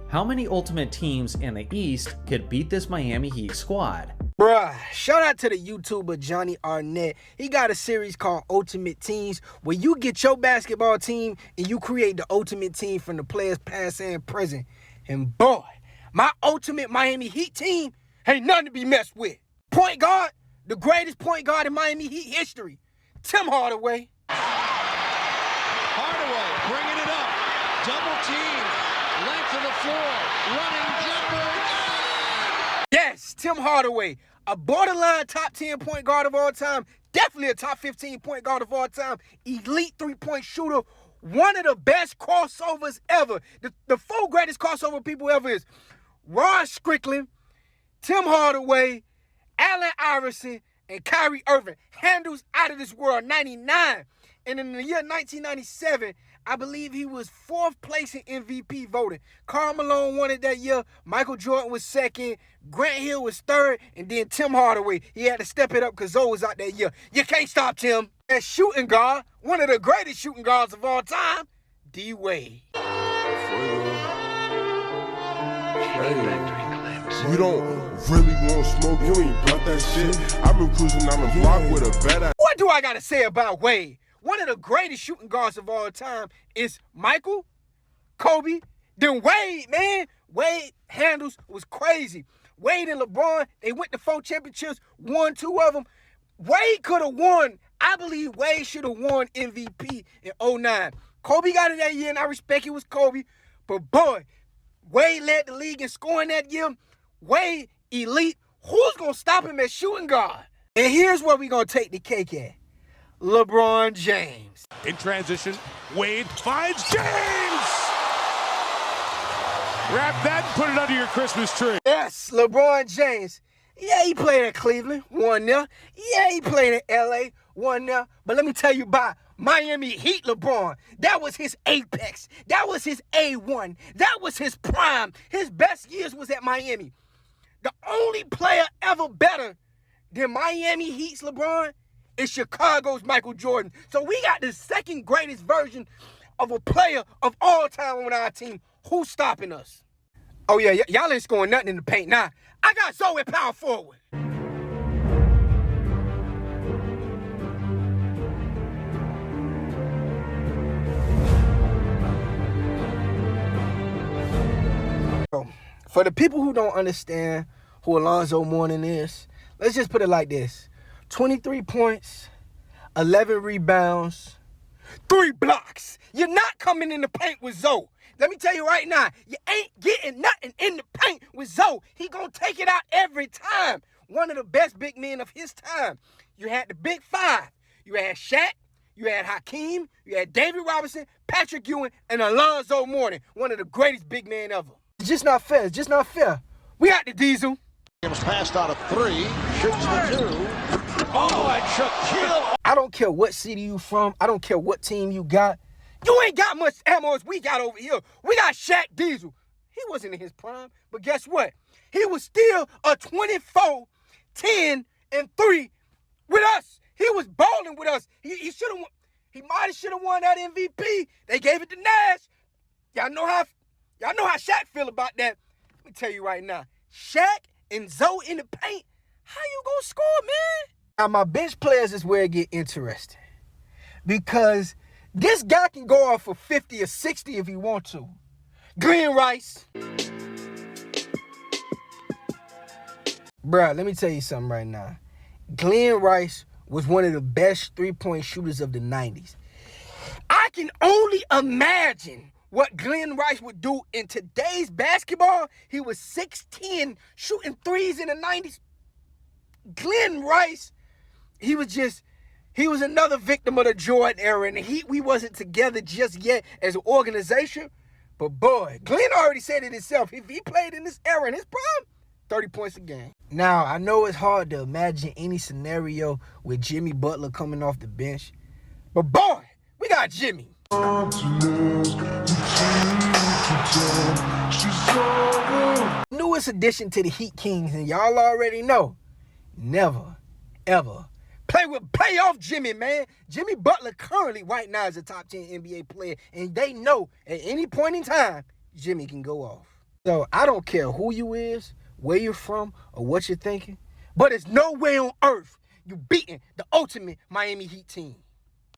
How many Ultimate teams in the East could beat this Miami Heat squad? Bruh, shout out to the YouTuber Johnny Arnett. He got a series called Ultimate Teams where you get your basketball team and you create the ultimate team from the players past and present. And boy, my ultimate Miami Heat team ain't nothing to be messed with. Point guard, the greatest point guard in Miami Heat history, Tim Hardaway. Hardaway bringing it up. Double team. Length of the floor. Running jumper. Yes, Tim Hardaway, a borderline top 10 point guard of all time, definitely a top 15 point guard of all time, elite three-point shooter, one of the best crossovers ever. The four greatest crossover people ever is Ross Strickland, Tim Hardaway, Allen Iverson, and Kyrie Irving. Handles out of this world, 99. And in the year 1997, I believe he was fourth place in MVP voting. Karl Malone won it that year. Michael Jordan was second. Grant Hill was third. And then Tim Hardaway. He had to step it up because Zoe was out that year. You can't stop Tim. And shooting guard, one of the greatest shooting guards of all time, D. Wade. You don't really want smoke, you ain't blunt that shit. I've been cruising down the block with a better. What do I got to say about Wade? One of the greatest shooting guards of all time is Michael, Kobe, then Wade, man. Wade handles was crazy. Wade and LeBron, they went to 4 championships, won 2 of them. Wade could have won. I believe Wade should have won MVP in 2009. Kobe got it that year, and I respect it was Kobe. But boy, Wade led the league in scoring that year. Wade, elite. Who's going to stop him at shooting guard? And here's where we're going to take the cake at. LeBron James. In transition, Wade finds James! Wrap that and put it under your Christmas tree. Yes, LeBron James. Yeah, he played at Cleveland, won there. Yeah, he played at LA, won there. But let me tell you about Miami Heat LeBron. That was his apex. That was his A1. That was his prime. His best years was at Miami. The only player ever better than Miami Heat's LeBron is Chicago's Michael Jordan. So we got the second greatest version of a player of all time on our team. Who's stopping us? Oh yeah, y'all ain't scoring nothing in the paint. Nah, I got Zoe at power forward. For the people who don't understand who Alonzo Mourning is, let's just put it like this. 23 points, 11 rebounds, 3 blocks. You're not coming in the paint with Zoe. Let me tell you right now, you ain't getting nothing in the paint with Zoe. He gonna take it out every time. One of the best big men of his time. You had the big 5. You had Shaq, you had Hakeem, you had David Robinson, Patrick Ewing, and Alonzo Mourning. One of the greatest big men ever. It's just not fair. It's just not fair. We got the Diesel. James passed out of 3, shoots the 2. Oh, and Shaquille. I don't care what city you from. I don't care what team you got. You ain't got much ammo as we got over here. We got Shaq Diesel. He wasn't in his prime, but guess what? He was still a 24, 10, and 3 with us. He was balling with us. He should have won. He might have won that MVP. They gave it to Nash. Y'all know how Shaq feel about that. Let me tell you right now. Shaq and Zoe in the paint. How you gonna score, man? Now, my bench players is where it get interesting. Because this guy can go off for 50 or 60 if he want to. Glenn Rice. Bruh, let me tell you something right now. Glenn Rice was one of the best three-point shooters of the 90s. I can only imagine what Glenn Rice would do in today's basketball. He was 6'10", shooting threes in the 90s. Glenn Rice, he was another victim of the Jordan era, and we wasn't together just yet as an organization. But boy, Glenn already said it himself. If he played in this era, in his prime, 30 points a game. Now, I know it's hard to imagine any scenario with Jimmy Butler coming off the bench. But boy, we got Jimmy. Newest addition to the Heat Kings, and y'all already know. Never, ever play with playoff Jimmy, man. Jimmy Butler currently right now is a top 10 NBA player, and they know at any point in time, Jimmy can go off. So I don't care who you is, where you're from, or what you're thinking, but there's no way on earth you beating the ultimate Miami Heat team.